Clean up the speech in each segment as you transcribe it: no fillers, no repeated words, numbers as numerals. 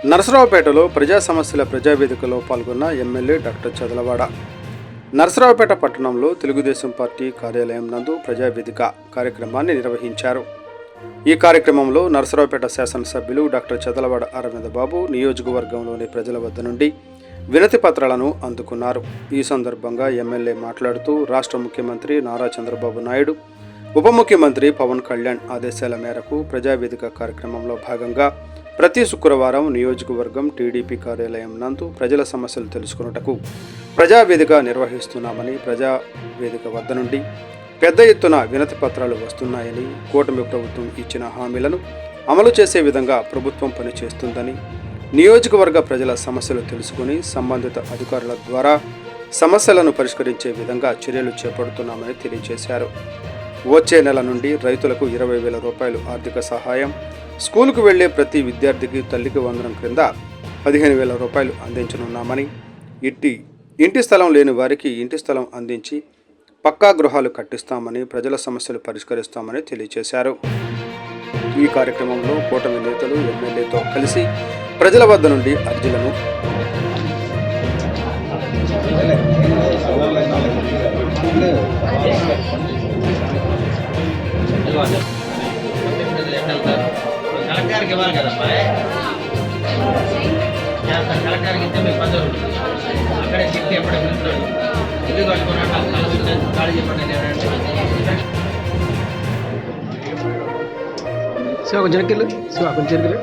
నరసరావుపేటలో ప్రజా సమస్యల ప్రజావేదికలో పాల్గొన్న ఎమ్మెల్యే డాక్టర్ చదలవాడ. నరసరావుపేట పట్టణంలో తెలుగుదేశం పార్టీ కార్యాలయం నందు ప్రజావేదిక కార్యక్రమాన్ని నిర్వహించారు. ఈ కార్యక్రమంలో నరసరావుపేట శాసనసభ్యులు డాక్టర్ చదలవాడ అరవింద బాబు నియోజకవర్గంలోని ప్రజల వద్ద నుండి వినతి పత్రాలను అందుకున్నారు. ఈ సందర్భంగా ఎమ్మెల్యే మాట్లాడుతూ రాష్ట్ర ముఖ్యమంత్రి నారా చంద్రబాబు నాయుడు, ఉప ముఖ్యమంత్రి పవన్ కళ్యాణ్ ఆదేశాల మేరకు ప్రజావేదిక కార్యక్రమంలో భాగంగా ప్రతి శుక్రవారం నియోజకవర్గం టీడీపీ కార్యాలయం నందు ప్రజల సమస్యలు తెలుసుకున్నటకు ప్రజావేదిక నిర్వహిస్తున్నామని, ప్రజావేదిక వద్ద నుండి పెద్ద ఎత్తున వినతి పత్రాలు వస్తున్నాయని, కూటమి ప్రభుత్వం ఇచ్చిన హామీలను అమలు చేసే విధంగా ప్రభుత్వం పనిచేస్తుందని, నియోజకవర్గ ప్రజల సమస్యలు తెలుసుకుని సంబంధిత అధికారుల ద్వారా సమస్యలను పరిష్కరించే విధంగా చర్యలు చేపడుతున్నామని తెలియజేశారు. వచ్చే నెల నుండి రైతులకు 20,000 రూపాయలు ఆర్థిక సహాయం, స్కూలుకు వెళ్లే ప్రతి విద్యార్థికి తల్లికి వందనం క్రింద 15,000 రూపాయలు అందించనున్నామని, ఇంటి స్థలం లేని వారికి ఇంటి స్థలం అందించి పక్కా గృహాలు కట్టిస్తామని, ప్రజల సమస్యలు పరిష్కరిస్తామని తెలియజేశారు. ఈ కార్యక్రమంలో కూటమి నేతలు ఎమ్మెల్యేతో కలిసి ప్రజల వద్ద నుండి అర్జీలను కలెక్టర్కి ఇవ్వాలి కదమ్మా. కలెక్టర్కి ఇస్తే మీకు 10 రోజులు అక్కడే చెప్తే ఎప్పుడే పిలుస్తాడు. ఇల్లు కట్టుకున్నట్టు ఖాళీ చెప్పండి. శివ కొంచెం చెరుకులు, శివ కొంచెం చెరుకులు.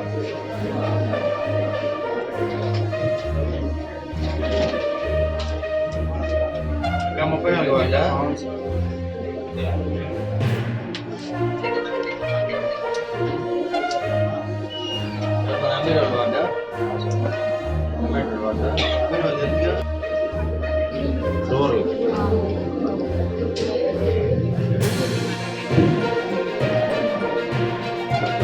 ఇంకా 34 వాళ్ళ Amir Alwada,